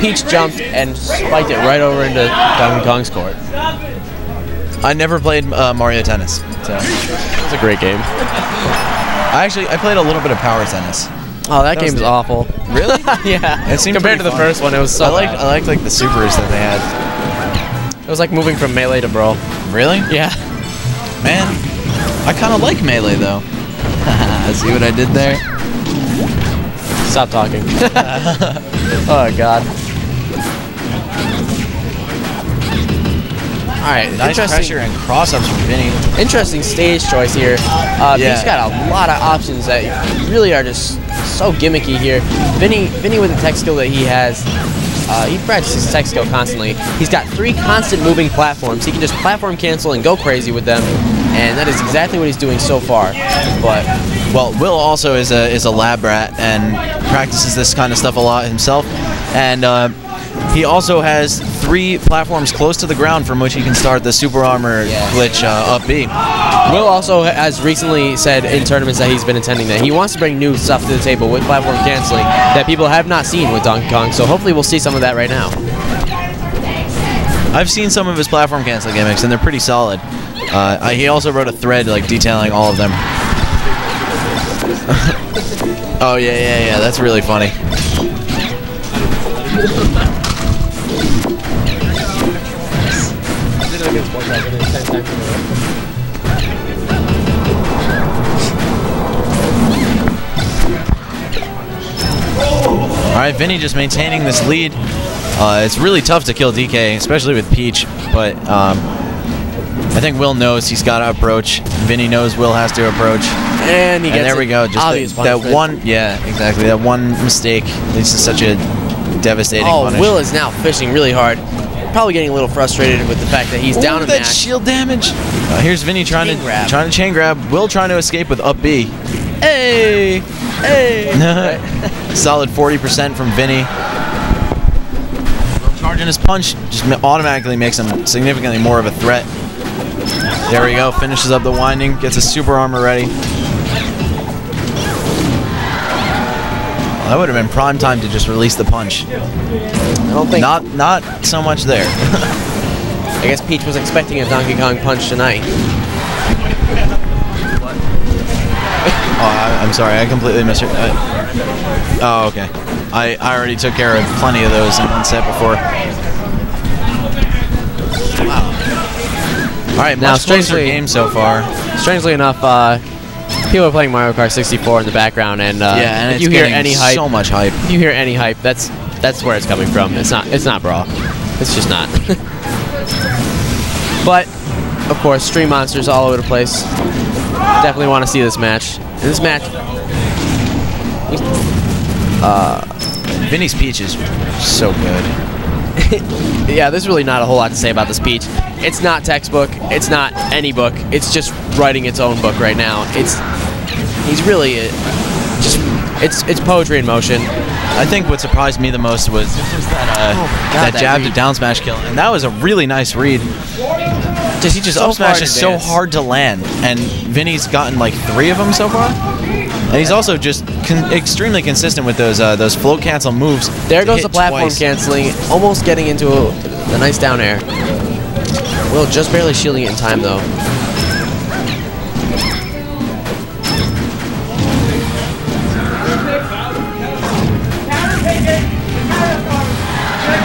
Peach jumped and spiked it right over into Donkey Kong's court. I never played Mario Tennis, so It's a great game. I played a little bit of Power Tennis. Oh, that game's awful. Really? Yeah. It seemed compared to the fun. first one, it was so. I liked like the supers that they had. It was like moving from Melee to Brawl. Really? Yeah. Man, I kind of like Melee though. See what I did there? Stop talking. Oh God. All right, Nice pressure and cross-ups from Vinnie. Interesting stage choice here. He's got a lot of options that really are just so gimmicky here. Vinnie with the tech skill that he has, he practices tech skill constantly. He's got 3 constant moving platforms. He can just platform cancel and go crazy with them, and that is exactly what he's doing so far. But well, Will also is a lab rat and practices this kind of stuff a lot himself, and he also has 3 platforms close to the ground from which he can start the super armor glitch up B. Will also has recently said in tournaments that he's been attending that he wants to bring new stuff to the table with platform canceling that people have not seen with Donkey Kong, so hopefully we'll see some of that right now. I've seen some of his platform cancel gimmicks and they're pretty solid. He also wrote a thread like detailing all of them. Oh yeah, that's really funny. Alright, Vinnie just maintaining this lead. It's really tough to kill DK, especially with Peach, but I think Will knows he's got to approach. Vinnie knows Will has to approach. And he gets there we go. Just that one, yeah, exactly. That one mistake leads to such a devastating punish. Will is now fishing really hard. Probably getting a little frustrated with the fact that he's down a that match. Shield damage. Here's Vinnie trying to chain grab. Will trying to escape with up B. Hey! Solid 40% from Vinnie. Charging his punch just automatically makes him significantly more of a threat. There we go. Finishes up the winding. Gets his super armor ready. That would have been prime time to just release the punch. I don't think. Not so much there. I guess Peach was expecting a Donkey Kong punch tonight. Oh, I'm sorry. I completely missed it. Oh, okay. I already took care of plenty of those in one set before. Wow. All right, now strangely game so far. Strangely enough, people are playing Mario Kart 64 in the background, and and if you hear any hype, so much hype. If you hear any hype, that's where it's coming from. It's not Brawl. It's just not. But of course, stream monsters all over the place. Definitely want to see this match. And this match, Vinnie's Peach is so good. yeah, there's really not a whole lot to say about this Peach. It's not textbook. It's not any book. It's just writing its own book right now. He's really it's poetry in motion. I think what surprised me the most was that jab to down smash kill, and that was a really nice read. He just up smash is so hard to land, and Vinnie's gotten like 3 of them so far. And he's also just extremely consistent with those float cancel moves. There goes the platform canceling, almost getting into a nice down air. Will just barely shielding it in time though.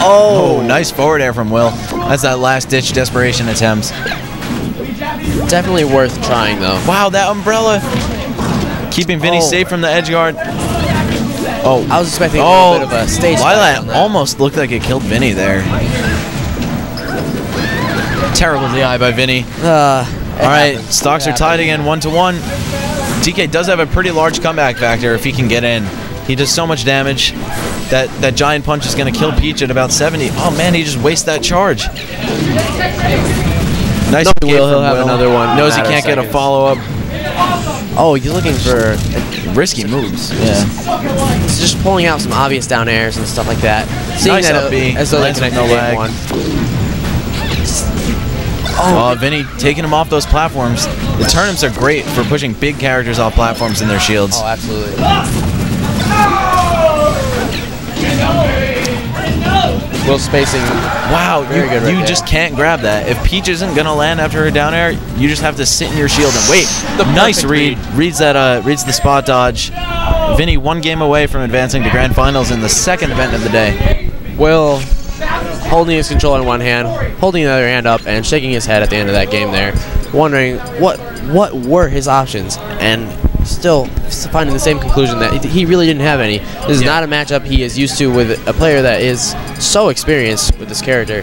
Oh, nice forward air from Will. That's that last-ditch desperation attempt. Definitely worth trying, though. Wow, that umbrella. Keeping Vinnie safe from the edge guard. Oh, I was expecting a little bit of a stage. Lilat almost looked like it killed Vinnie there. Terrible DI by Vinnie. All right, stocks are tied again, 1-1. DK does have a pretty large comeback factor if he can get in. He does so much damage. That giant punch is going to kill Peach at about 70. Oh man, he just wastes that charge. Nice escape from Will. He'll have another one. Knows he can't get a follow-up. Oh, he's looking for risky moves. Yeah. He's just pulling out some obvious down airs and stuff like that. Seeing nice that up B. as though they connect no lag. one. Oh, Vinnie taking him off those platforms. The tournaments are great for pushing big characters off platforms in their shields. Oh, absolutely. Will spacing. Wow, very good. You just can't grab that. If Peach isn't gonna land after her down air, you just have to sit in your shield and wait. Nice read. Reads the spot dodge. Vinnie 1 game away from advancing to grand finals in the 2nd event of the day. Will holding his controller in one hand, holding the other hand up, and shaking his head at the end of that game there, wondering what were his options, and still finding the same conclusion that he really didn't have any. This is not a matchup he is used to with a player that is so experienced with this character.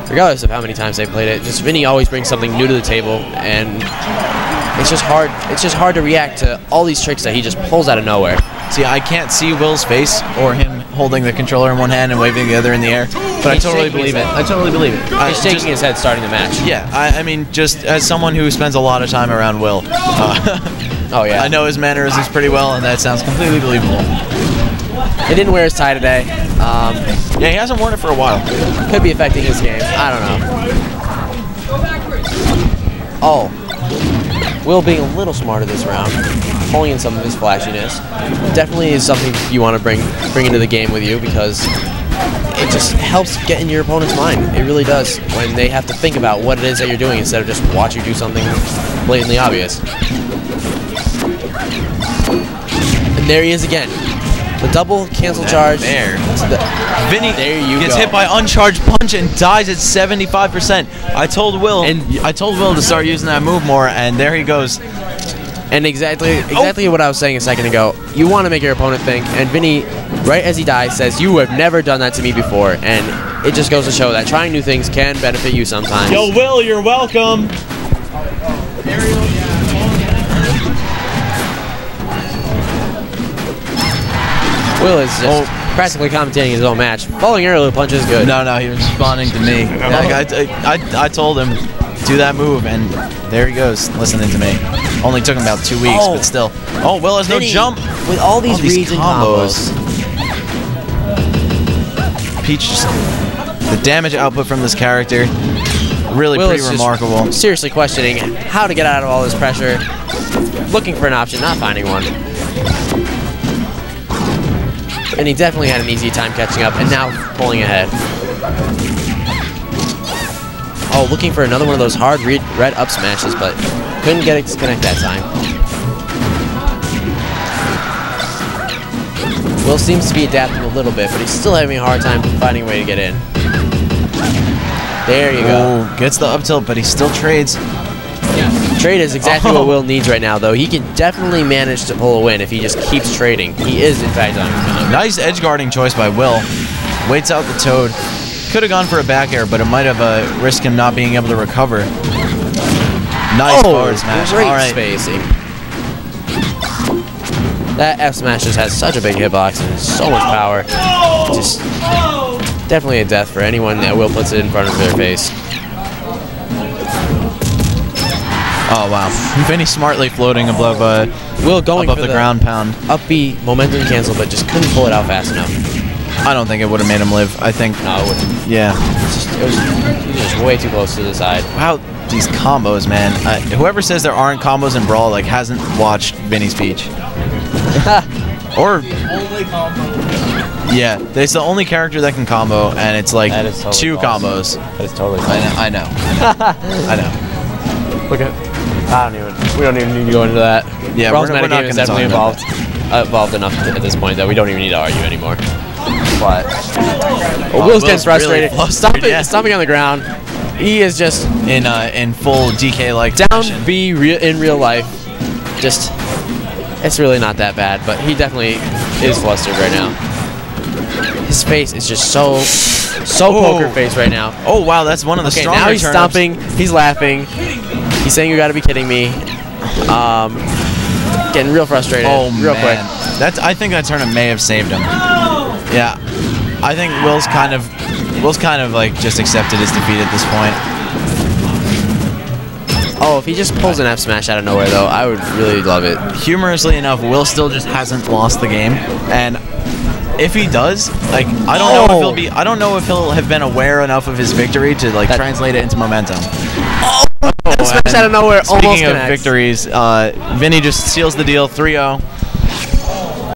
Regardless of how many times they played it, just Vinnie always brings something new to the table, and it's just hard. It's just hard to react to all these tricks that he just pulls out of nowhere. See, I can't see Will's face or him holding the controller in one hand and waving the other in the air, but I totally believe it. I totally believe it. He's shaking his head starting the match. Yeah, I mean, just as someone who spends a lot of time around Will, oh yeah, I know his mannerisms pretty well, and that sounds completely believable. He didn't wear his tie today. Yeah, he hasn't worn it for a while. Could be affecting his game. I don't know. Oh. Will being a little smarter this round, pulling in some of his flashiness, definitely is something you want to bring into the game with you, because it just helps get in your opponent's mind. It really does, when they have to think about what it is that you're doing instead of just watch you do something blatantly obvious. And there he is again. The double cancel charge. There. Vinnie gets go. hit by uncharged punch and dies at 75%. I told Will to start using that move more, and there he goes. And exactly what I was saying a second ago. You want to make your opponent think, and Vinnie, right as he dies, says, "You have never done that to me before," and it just goes to show that trying new things can benefit you sometimes. Yo, Will, you're welcome. Will is just practically commentating his own match. Falling aerial punch is good. No, he was responding to me. I told him, do that move, and there he goes, listening to me. Only took him about 2 weeks, but still. Oh, Will has no jump. With all these reads and combos. Peach, the damage output from this character, really Will pretty remarkable. Seriously questioning how to get out of all this pressure. Looking for an option, not finding one. And he definitely had an easy time catching up, and now pulling ahead. Oh, looking for another one of those hard red up smashes, but couldn't get it to connect that time. Will seems to be adapting a little bit, but he's still having a hard time finding a way to get in. There you go. Gets the up tilt, but he still trades. Trade is exactly what Will needs right now, though. He can definitely manage to pull a win if he just keeps trading. He is, in fact, on his nice edge guarding choice by Will. Waits out the Toad. Could have gone for a back air, but it might have risked him not being able to recover. Nice forward smash. Great spacing. That F smash just has such a big hitbox and so much power. Just definitely a death for anyone that Will puts it in front of their face. Oh wow! Vinnie smartly floating above Will going above for the ground pound. Up B momentum cancel, but just couldn't pull it out fast enough. I don't think it would have made him live. I think no, it wouldn't. Yeah. He was just way too close to the side. Wow, these combos, man! Whoever says there aren't combos in Brawl hasn't watched Vinnie's Peach. Or only combo. Yeah, it's the only character that can combo, and it's like totally 2 combos. That is totally I know. I know. Look at. We don't even need to go into that. Yeah, Brawl's we're not metagame is definitely evolved enough at this point that we don't even need to argue anymore. But Will's getting frustrated. Really stomping on the ground. He is just in full DK like down B in real life. Just it's really not that bad, but he definitely is flustered right now. His face is just so poker face right now. Oh wow, that's one of the stronger now he's turn-ups. stomping. He's laughing. He's saying, "You got to be kidding me." Getting real frustrated. Oh real man, quick. I think that turn may have saved him. Yeah, I think Will's kind of like just accepted his defeat at this point. Oh, if he just pulls an F smash out of nowhere, though, I would really love it. Humorously enough, Will still just hasn't lost the game, and if he does, like, I don't know if he'll have been aware enough of his victory to like translate it into momentum. Smash out of nowhere. Speaking almost of connects. victories, Vinnie just seals the deal, 3-0.